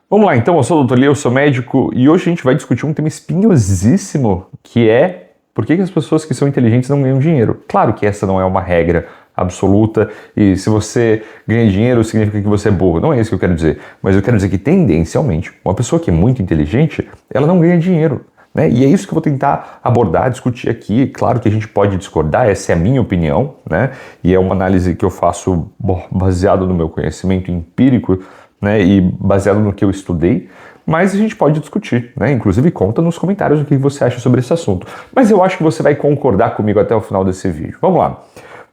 Vamos lá, então, eu sou o Dr. Lee, eu sou médico e hoje a gente vai discutir um tema espinhosíssimo que é por que as pessoas que são inteligentes não ganham dinheiro. Claro que essa não é uma regra absoluta e se você ganha dinheiro significa que você é burro. Não é isso que eu quero dizer, mas eu quero dizer que tendencialmente uma pessoa que é muito inteligente, ela não ganha dinheiro. Né? E é isso que eu vou tentar abordar, discutir aqui. Claro que a gente pode discordar, essa é a minha opinião, né? E é uma análise que eu faço baseado no meu conhecimento empírico, né? E baseado no que eu estudei, mas a gente pode discutir, né? Inclusive conta nos comentários o que você acha sobre esse assunto. Mas eu acho que você vai concordar comigo até o final desse vídeo. Vamos lá.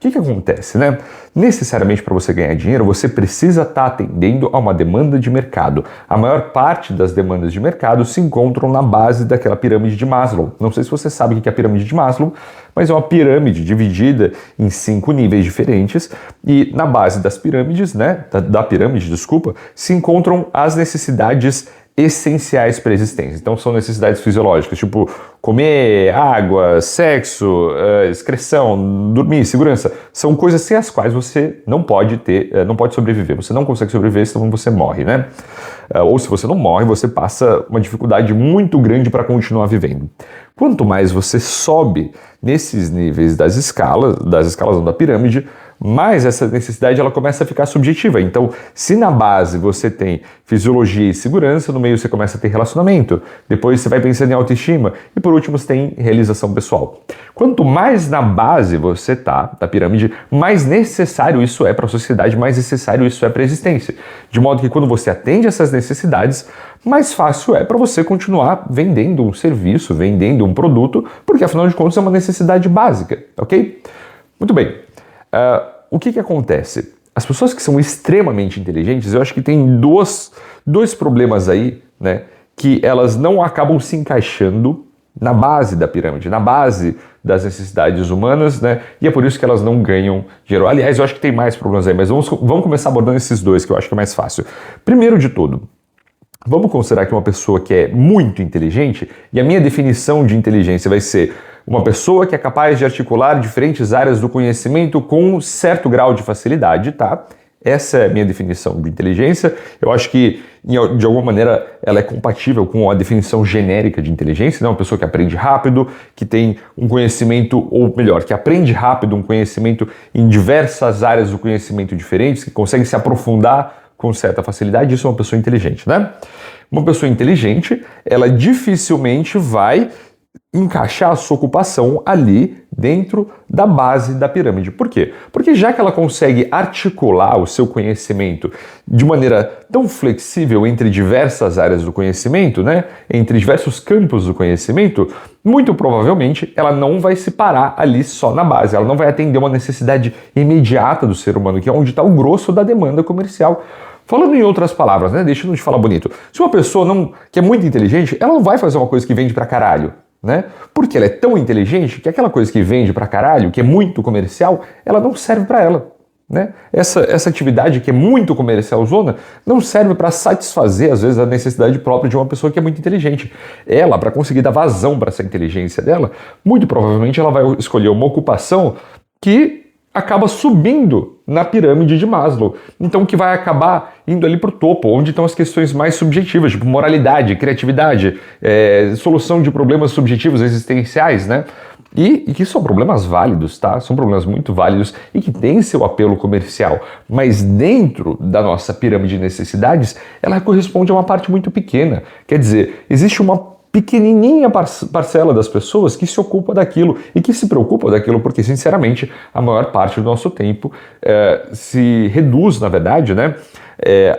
O que acontece, né? Necessariamente para você ganhar dinheiro, você precisa estar atendendo a uma demanda de mercado. A maior parte das demandas de mercado se encontram na base daquela pirâmide de Maslow. Não sei se você sabe o que é a pirâmide de Maslow, mas é uma pirâmide dividida em 5 níveis diferentes e na base das pirâmides, né, da pirâmide, desculpa, se encontram as necessidades essenciais para a existência. Então são necessidades fisiológicas, tipo comer, água, sexo, excreção, dormir, segurança. São coisas sem as quais você não pode ter, não pode sobreviver. Você não consegue sobreviver, senão você morre, né? Ou se você não morre, você passa uma dificuldade muito grande para continuar vivendo. Quanto mais você sobe nesses níveis das escalas da pirâmide, mais essa necessidade ela começa a ficar subjetiva. Então, se na base você tem fisiologia e segurança, no meio você começa a ter relacionamento, depois você vai pensando em autoestima e por último você tem realização pessoal. Quanto mais na base você tá da pirâmide, mais necessário isso é para a sociedade, mais necessário isso é para a existência. De modo que quando você atende essas necessidades, mais fácil é para você continuar vendendo um serviço, vendendo um produto, porque afinal de contas é uma necessidade básica, ok? Muito bem. O que acontece? As pessoas que são extremamente inteligentes, eu acho que tem dois problemas aí, né, que elas não acabam se encaixando na base da pirâmide, na base das necessidades humanas, né, e é por isso que elas não ganham dinheiro. Aliás, eu acho que tem mais problemas aí, mas vamos começar abordando esses dois, que eu acho que é mais fácil. Primeiro de tudo, vamos considerar que uma pessoa que é muito inteligente, e a minha definição de inteligência vai ser uma pessoa que é capaz de articular diferentes áreas do conhecimento com um certo grau de facilidade, tá? Essa é a minha definição de inteligência. Eu acho que, de alguma maneira, ela é compatível com a definição genérica de inteligência, né? Uma pessoa que aprende rápido, que tem um conhecimento, ou melhor, que aprende rápido um conhecimento em diversas áreas do conhecimento diferentes, que consegue se aprofundar com certa facilidade. Isso é uma pessoa inteligente, né? Uma pessoa inteligente, ela dificilmente vai encaixar a sua ocupação ali dentro da base da pirâmide. Por quê? Porque já que ela consegue articular o seu conhecimento de maneira tão flexível entre diversas áreas do conhecimento, né, entre diversos campos do conhecimento, muito provavelmente ela não vai se parar ali só na base, ela não vai atender uma necessidade imediata do ser humano, que é onde está o grosso da demanda comercial. Falando em outras palavras, né, deixando de falar bonito, se uma pessoa que é muito inteligente, ela não vai fazer uma coisa que vende pra caralho. Né? Porque ela é tão inteligente que aquela coisa que vende pra caralho, que é muito comercial, ela não serve pra ela. Né? Essa atividade que é muito comercialzona não serve para satisfazer, às vezes, a necessidade própria de uma pessoa que é muito inteligente. Ela, para conseguir dar vazão para essa inteligência dela, muito provavelmente ela vai escolher uma ocupação que acaba subindo na pirâmide de Maslow. Então que vai acabar indo ali pro topo, onde estão as questões mais subjetivas, tipo moralidade, criatividade, solução de problemas subjetivos existenciais, né? E que são problemas válidos, tá? São problemas muito válidos e que têm seu apelo comercial. Mas dentro da nossa pirâmide de necessidades, ela corresponde a uma parte muito pequena. Quer dizer, existe uma pequenininha parcela das pessoas que se ocupa daquilo e que se preocupa daquilo porque, sinceramente, a maior parte do nosso tempo se reduz, na verdade, né,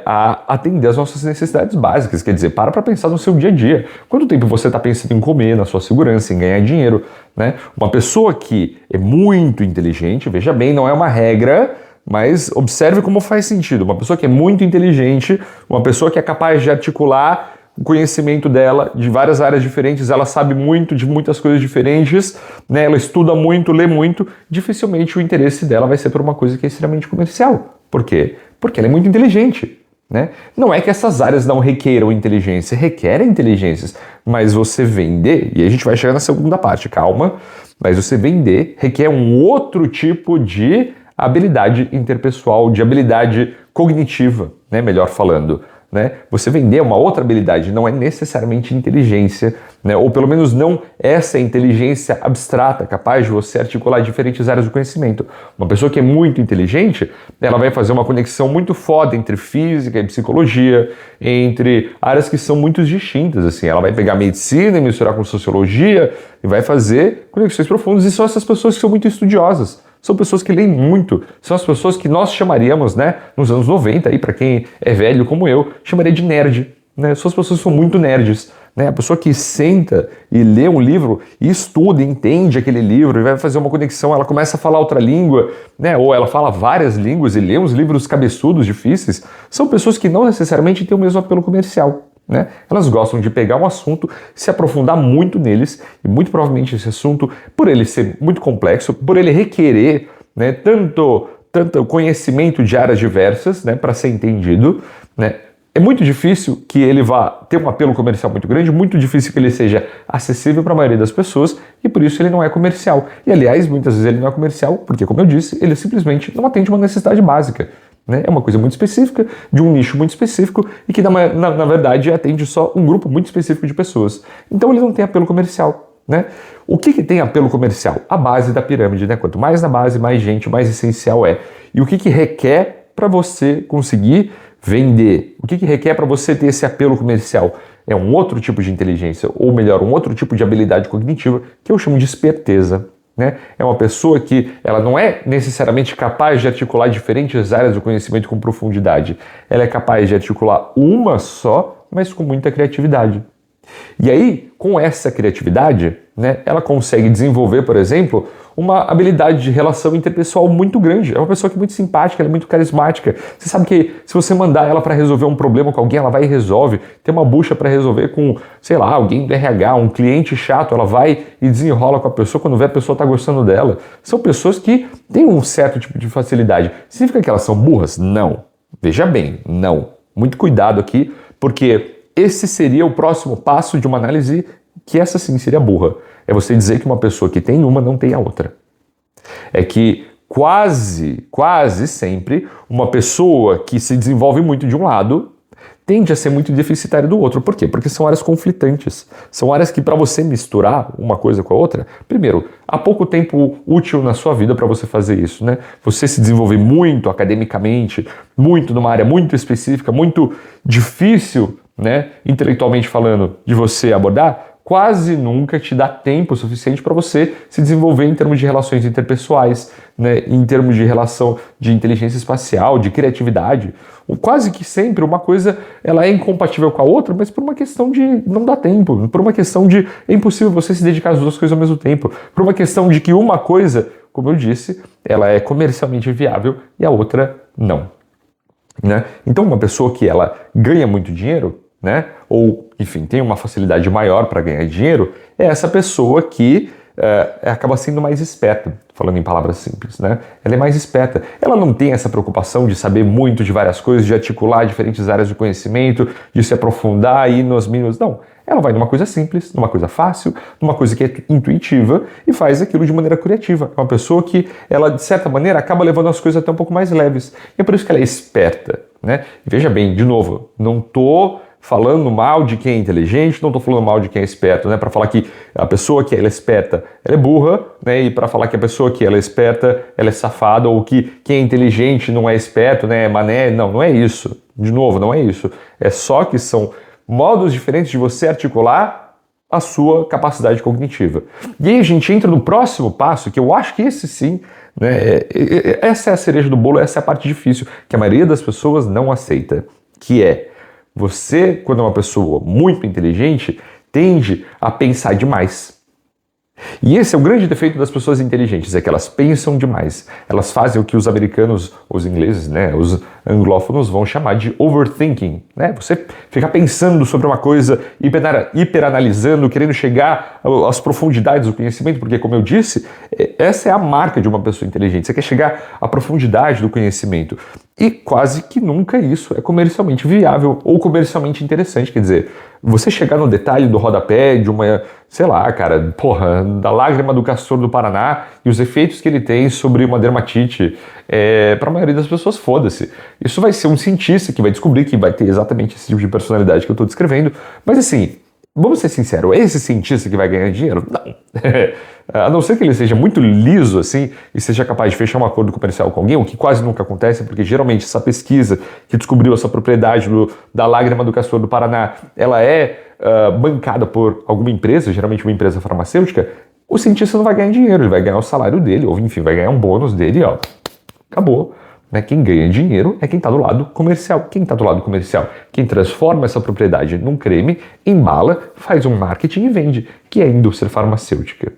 a atender as nossas necessidades básicas. Quer dizer, para pensar no seu dia a dia. Quanto tempo você está pensando em comer, na sua segurança, em ganhar dinheiro, né? Uma pessoa que é muito inteligente, veja bem, não é uma regra, mas observe como faz sentido. Uma pessoa que é muito inteligente, uma pessoa que é capaz de articular o conhecimento dela de várias áreas diferentes, ela sabe muito de muitas coisas diferentes, né? Ela estuda muito, lê muito, dificilmente o interesse dela vai ser por uma coisa que é extremamente comercial. Por quê? Porque ela é muito inteligente. Né? Não é que essas áreas não requeram inteligência, requerem inteligências, mas você vender, e a gente vai chegar na segunda parte, calma, mas você vender requer um outro tipo de habilidade interpessoal, de habilidade cognitiva, né? Melhor falando. né? Você vender uma outra habilidade não é necessariamente inteligência, né? Ou pelo menos não essa inteligência abstrata, capaz de você articular diferentes áreas do conhecimento. Uma pessoa que é muito inteligente, ela vai fazer uma conexão muito foda entre física e psicologia, entre áreas que são muito distintas, assim. Ela vai pegar medicina e misturar com sociologia e vai fazer conexões profundas. E são essas pessoas que são muito estudiosas. São pessoas que leem muito, são as pessoas que nós chamaríamos, né, nos anos 90, aí para quem é velho como eu, chamaria de nerd, né? São as pessoas que são muito nerds, né? A pessoa que senta e lê um livro e estuda, entende aquele livro e vai fazer uma conexão, ela começa a falar outra língua, né? Ou ela fala várias línguas e lê uns livros cabeçudos, difíceis, são pessoas que não necessariamente têm o mesmo apelo comercial. Né? Elas gostam de pegar um assunto, se aprofundar muito neles, e muito provavelmente esse assunto, por ele ser muito complexo, por ele requerer, né, tanto conhecimento de áreas diversas, né, para ser entendido, né, é muito difícil que ele vá ter um apelo comercial muito grande, muito difícil que ele seja acessível para a maioria das pessoas, e por isso ele não é comercial. E aliás, muitas vezes ele não é comercial porque, como eu disse, ele simplesmente não atende uma necessidade básica. Né? É uma coisa muito específica, de um nicho muito específico e que na verdade atende só um grupo muito específico de pessoas. Então ele não tem apelo comercial. Né? O que tem apelo comercial? A base da pirâmide. Né? Quanto mais na base, mais gente, mais essencial é. E o que requer para você conseguir vender? O que requer para você ter esse apelo comercial? É um outro tipo de inteligência, ou melhor, um outro tipo de habilidade cognitiva que eu chamo de esperteza. Né? É uma pessoa que ela não é necessariamente capaz de articular diferentes áreas do conhecimento com profundidade. Ela é capaz de articular uma só, mas com muita criatividade. E aí, com essa criatividade, né, ela consegue desenvolver, por exemplo, uma habilidade de relação interpessoal muito grande. É uma pessoa que é muito simpática, ela é muito carismática. Você sabe que se você mandar ela para resolver um problema com alguém, ela vai e resolve. Tem uma bucha para resolver com, sei lá, alguém do RH, um cliente chato, ela vai e desenrola com a pessoa quando vê a pessoa tá gostando dela. São pessoas que têm um certo tipo de facilidade. Significa que elas são burras? Não. Veja bem, não. Muito cuidado aqui, porque esse seria o próximo passo de uma análise que essa sim seria burra. É você dizer que uma pessoa que tem uma não tem a outra. É que quase sempre uma pessoa que se desenvolve muito de um lado tende a ser muito deficitária do outro. Por quê? Porque são áreas conflitantes. São áreas que para você misturar uma coisa com a outra, primeiro, há pouco tempo útil na sua vida para você fazer isso, né? Você se desenvolver muito academicamente, muito numa área muito específica, muito difícil, né, intelectualmente falando, de você abordar, quase nunca te dá tempo suficiente para você se desenvolver em termos de relações interpessoais, né, em termos de relação de inteligência espacial, de criatividade. Quase que sempre uma coisa ela é incompatível com a outra, mas por uma questão de não dar tempo, por uma questão de é impossível você se dedicar às duas coisas ao mesmo tempo, por uma questão de que uma coisa, como eu disse, ela é comercialmente viável e a outra não. Né? Então uma pessoa que ela ganha muito dinheiro, né? Ou, enfim, tem uma facilidade maior para ganhar dinheiro, é essa pessoa que acaba sendo mais esperta, falando em palavras simples, né? Ela é mais esperta. Ela não tem essa preocupação de saber muito de várias coisas, de articular diferentes áreas de conhecimento, de se aprofundar aí nos mínimos. Não. Ela vai numa coisa simples, numa coisa fácil, numa coisa que é intuitiva e faz aquilo de maneira criativa. É uma pessoa que, ela, de certa maneira, acaba levando as coisas até um pouco mais leves. E é por isso que ela é esperta, né? E veja bem, de novo, não estou falando mal de quem é inteligente, não estou falando mal de quem é esperto, né? Para falar que a pessoa que ela é esperta, ela é burra, né? E para falar que a pessoa que ela é esperta, ela é safada, ou que quem é inteligente não é esperto, né? É mané, não é isso. De novo, não é isso. É só que são modos diferentes de você articular a sua capacidade cognitiva. E aí a gente entra no próximo passo, que eu acho que esse sim, né? Essa é a cereja do bolo, essa é a parte difícil, que a maioria das pessoas não aceita, que é você, quando é uma pessoa muito inteligente, tende a pensar demais. E esse é o grande defeito das pessoas inteligentes, é que elas pensam demais. Elas fazem o que os americanos, os ingleses, né, os anglófonos vão chamar de overthinking, né? Você fica pensando sobre uma coisa, hiperanalisando, querendo chegar às profundidades do conhecimento, porque, como eu disse, essa é a marca de uma pessoa inteligente. Você quer chegar à profundidade do conhecimento. E quase que nunca isso é comercialmente viável ou comercialmente interessante. Quer dizer, você chegar no detalhe do rodapé de uma, sei lá, cara, porra, da lágrima do castor do Paraná e os efeitos que ele tem sobre uma dermatite, para a maioria das pessoas, foda-se. Isso vai ser um cientista que vai descobrir que vai ter exatamente esse tipo de personalidade que eu estou descrevendo. Mas assim, vamos ser sinceros, é esse cientista que vai ganhar dinheiro? Não. A não ser que ele seja muito liso assim e seja capaz de fechar um acordo comercial com alguém, o que quase nunca acontece, porque geralmente essa pesquisa que descobriu essa propriedade da lágrima do castor do Paraná, ela é bancada por alguma empresa, geralmente uma empresa farmacêutica. O cientista não vai ganhar dinheiro, ele vai ganhar o salário dele, ou enfim, vai ganhar um bônus dele, ó, acabou. Quem ganha dinheiro é quem está do lado comercial. Quem está do lado comercial? Quem transforma essa propriedade num creme, embala, faz um marketing e vende, que é a indústria farmacêutica.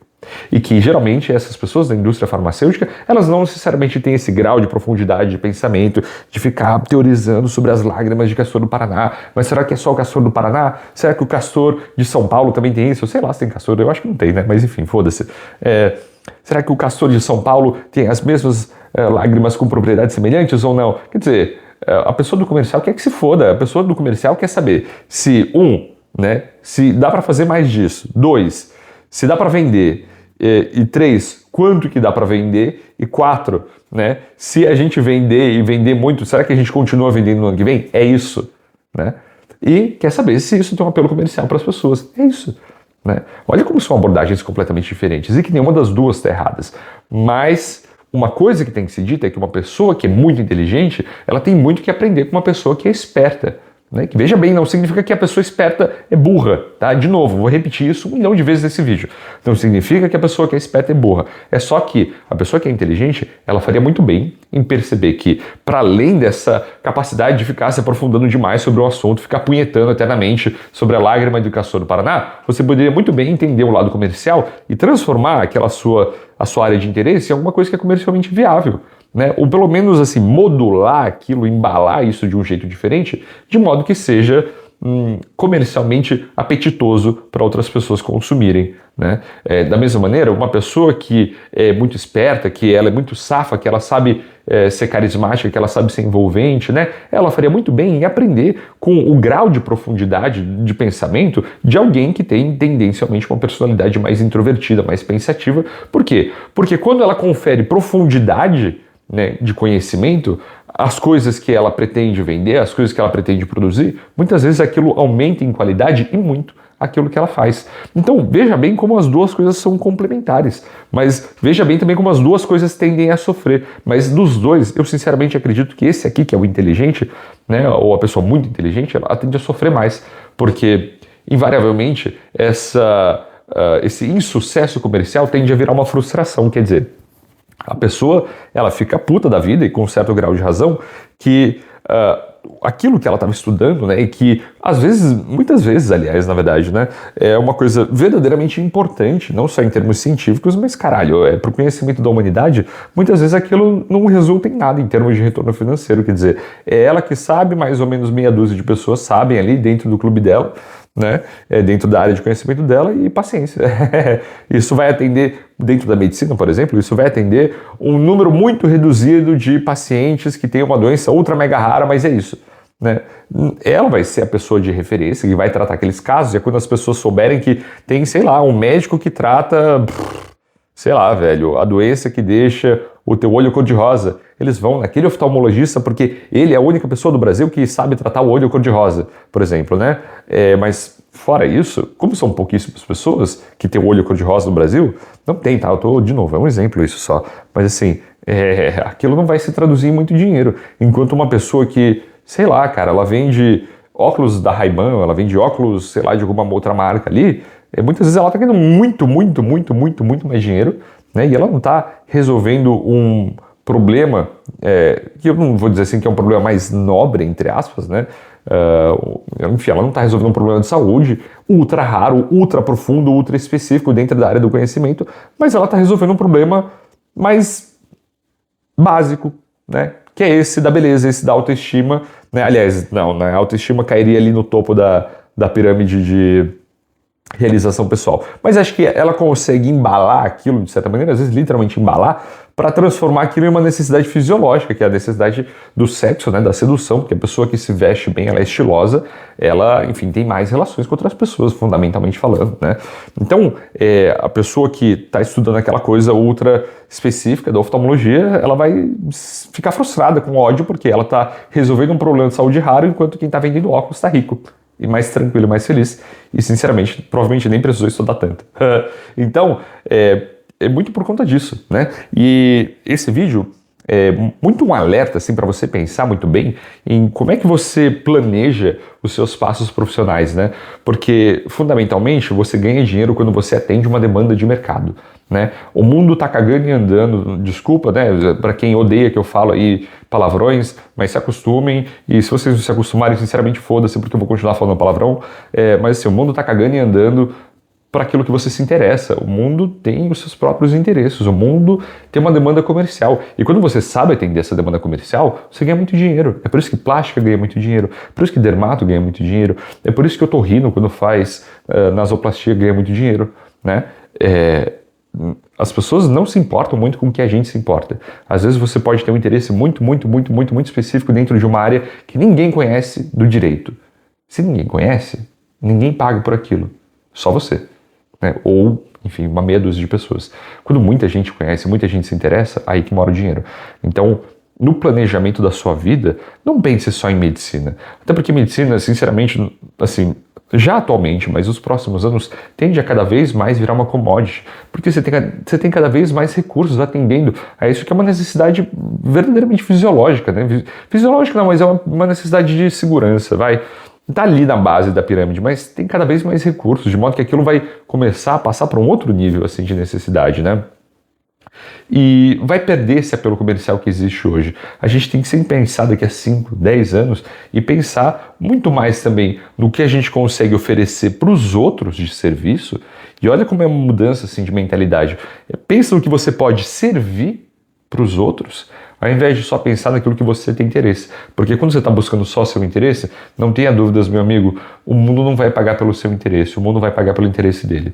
E que geralmente essas pessoas da indústria farmacêutica, elas não necessariamente têm esse grau de profundidade de pensamento, de ficar teorizando sobre as lágrimas de castor do Paraná. Mas será que é só o castor do Paraná? Será que o castor de São Paulo também tem isso? Eu sei lá se tem castor, eu acho que não tem, né? Mas enfim, foda-se. Será que o castor de São Paulo tem as mesmas lágrimas com propriedades semelhantes ou não? Quer dizer, a pessoa do comercial quer que se foda. A pessoa do comercial quer saber se, né, se dá para fazer mais disso. 2, se dá para vender. E 3, quanto que dá para vender? E 4, né, se a gente vender e vender muito, será que a gente continua vendendo no ano que vem? É isso, né? E quer saber se isso tem um apelo comercial para as pessoas. É isso. Né? Olha como são abordagens completamente diferentes e que nenhuma das duas está erradas. Mas uma coisa que tem que ser dita é que uma pessoa que é muito inteligente, ela tem muito que aprender com uma pessoa que é esperta. Né? Que veja bem, não significa que a pessoa esperta é burra, tá? De novo, vou repetir isso 1 milhão de vezes nesse vídeo. Não significa que a pessoa que é esperta é burra. É só que a pessoa que é inteligente, ela faria muito bem em perceber que, para além dessa capacidade de ficar se aprofundando demais sobre o assunto, ficar punhetando eternamente sobre a lágrima de castor do Paraná, você poderia muito bem entender o lado comercial e transformar a sua área de interesse em alguma coisa que é comercialmente viável. Né? Ou pelo menos assim, modular aquilo, embalar isso de um jeito diferente, de modo que seja comercialmente apetitoso para outras pessoas consumirem. Né? Da mesma maneira, uma pessoa que é muito esperta, que ela é muito safa, que ela sabe ser carismática, que ela sabe ser envolvente, né? Ela faria muito bem em aprender com o grau de profundidade de pensamento de alguém que tem tendencialmente uma personalidade mais introvertida, mais pensativa. Por quê? Porque quando ela confere profundidade, né, de conhecimento, as coisas que ela pretende vender, as coisas que ela pretende produzir, muitas vezes aquilo aumenta em qualidade e muito aquilo que ela faz. Então veja bem como as duas coisas são complementares, mas veja bem também como as duas coisas tendem a sofrer. Mas dos dois, eu sinceramente acredito que esse aqui, que é o inteligente, né, ou a pessoa muito inteligente, ela tende a sofrer mais, porque invariavelmente esse insucesso comercial tende a virar uma frustração, quer dizer, a pessoa, ela fica puta da vida, e com um certo grau de razão, que aquilo que ela estava estudando, né, e que às vezes, muitas vezes, aliás, na verdade, né, é uma coisa verdadeiramente importante, não só em termos científicos, mas, caralho, para o conhecimento da humanidade, muitas vezes aquilo não resulta em nada em termos de retorno financeiro, quer dizer, é ela que sabe, mais ou menos meia dúzia de pessoas sabem ali dentro do clube dela, né, dentro da área de conhecimento dela, e paciência. Isso vai atender, dentro da medicina, por exemplo, isso vai atender um número muito reduzido de pacientes que têm uma doença ultra mega rara, mas é isso. Né? Ela vai ser a pessoa de referência que vai tratar aqueles casos, e é quando as pessoas souberem que tem, sei lá, um médico que trata, sei lá, velho, a doença que deixa o teu olho cor-de-rosa, eles vão naquele oftalmologista porque ele é a única pessoa do Brasil que sabe tratar o olho cor-de-rosa, por exemplo, né? Mas fora isso, como são pouquíssimas pessoas que têm o olho cor-de-rosa no Brasil, não tem, tá? De novo, é um exemplo isso só. Mas assim, aquilo não vai se traduzir em muito dinheiro. Enquanto uma pessoa que, sei lá, cara, ela vende óculos da Ray-Ban, ela vende óculos, sei lá, de alguma outra marca ali, muitas vezes ela tá ganhando muito mais dinheiro, né? E ela não está resolvendo um problema, que eu não vou dizer assim que é um problema mais nobre, entre aspas, né? Enfim, ela não está resolvendo um problema de saúde ultra raro, ultra profundo, ultra específico dentro da área do conhecimento, mas ela está resolvendo um problema mais básico, né? Que é esse da beleza, esse da autoestima, né? Aliás, não, né? A autoestima cairia ali no topo da pirâmide realização pessoal. Mas acho que ela consegue embalar aquilo, de certa maneira, às vezes literalmente embalar, para transformar aquilo em uma necessidade fisiológica, que é a necessidade do sexo, né, da sedução, porque a pessoa que se veste bem, ela é estilosa, ela, enfim, tem mais relações com outras pessoas, fundamentalmente falando, né. Então, a pessoa que está estudando aquela coisa ultra específica da oftalmologia, ela vai ficar frustrada com ódio, porque ela está resolvendo um problema de saúde raro, enquanto quem está vendendo óculos está rico e mais tranquilo, mais feliz, e sinceramente, provavelmente nem precisou estudar tanto. Então, é muito por conta disso, né? E esse vídeo é muito um alerta, assim, para você pensar muito bem em como é que você planeja os seus passos profissionais, né? Porque, fundamentalmente, você ganha dinheiro quando você atende uma demanda de mercado, né? O mundo tá cagando e andando, desculpa, né? Para quem odeia que eu falo aí palavrões, mas se acostumem, e se vocês não se acostumarem, sinceramente, foda-se, porque eu vou continuar falando palavrão, mas assim, o mundo tá cagando e andando para aquilo que você se interessa. O mundo tem os seus próprios interesses, o mundo tem uma demanda comercial. E quando você sabe atender essa demanda comercial, você ganha muito dinheiro. É por isso que plástica ganha muito dinheiro, é por isso que dermato ganha muito dinheiro, é por isso que o otorrino, quando faz nasoplastia, ganha muito dinheiro, né? As pessoas não se importam muito com o que a gente se importa. Às vezes você pode ter um interesse muito específico dentro de uma área que ninguém conhece do direito. Se ninguém conhece, ninguém paga por aquilo. Só você. Né? Ou, enfim, uma meia dúzia de pessoas. Quando muita gente conhece, muita gente se interessa, aí que mora o dinheiro. Então, no planejamento da sua vida, não pense só em medicina. Até porque medicina, sinceramente, assim, já atualmente, mas nos próximos anos, tende a cada vez mais virar uma commodity. Porque você tem cada vez mais recursos atendendo a isso que é uma necessidade verdadeiramente fisiológica, né? Fisiológica não, mas é uma necessidade de segurança, vai. Está ali na base da pirâmide, mas tem cada vez mais recursos, de modo que aquilo vai começar a passar para um outro nível assim, de necessidade, né? E vai perder esse apelo comercial que existe hoje. A gente tem que sempre pensar daqui a 5, 10 anos e pensar muito mais também no que a gente consegue oferecer para os outros de serviço. E olha como é uma mudança assim, de mentalidade. Pensa no que você pode servir para os outros, ao invés de só pensar naquilo que você tem interesse. Porque quando você está buscando só seu interesse, não tenha dúvidas, meu amigo, o mundo não vai pagar pelo seu interesse, o mundo vai pagar pelo interesse dele.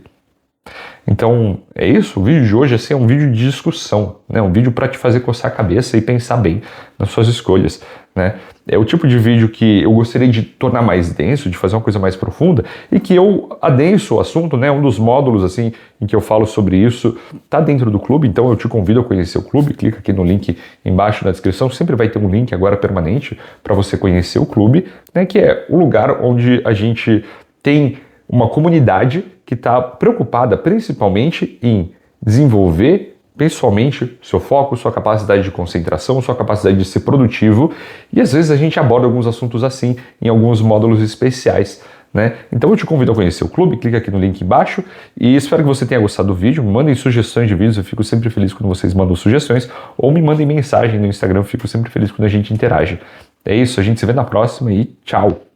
Então, é isso. O vídeo de hoje assim, é um vídeo de discussão, né? Um vídeo para te fazer coçar a cabeça e pensar bem nas suas escolhas, né? É o tipo de vídeo que eu gostaria de tornar mais denso, de fazer uma coisa mais profunda e que eu adenso o assunto, né? Um dos módulos assim em que eu falo sobre isso tá dentro do clube, então eu te convido a conhecer o clube. Clica aqui no link embaixo na descrição, sempre vai ter um link agora permanente para você conhecer o clube, né? Que é o lugar onde a gente tem uma comunidade que está preocupada principalmente em desenvolver pessoalmente seu foco, sua capacidade de concentração, sua capacidade de ser produtivo, e às vezes a gente aborda alguns assuntos assim em alguns módulos especiais, né? Então eu te convido a conhecer o clube, clica aqui no link embaixo e espero que você tenha gostado do vídeo. Mandem sugestões de vídeos, eu fico sempre feliz quando vocês mandam sugestões, ou me mandem mensagem no Instagram, eu fico sempre feliz quando a gente interage. É isso, a gente se vê na próxima e tchau!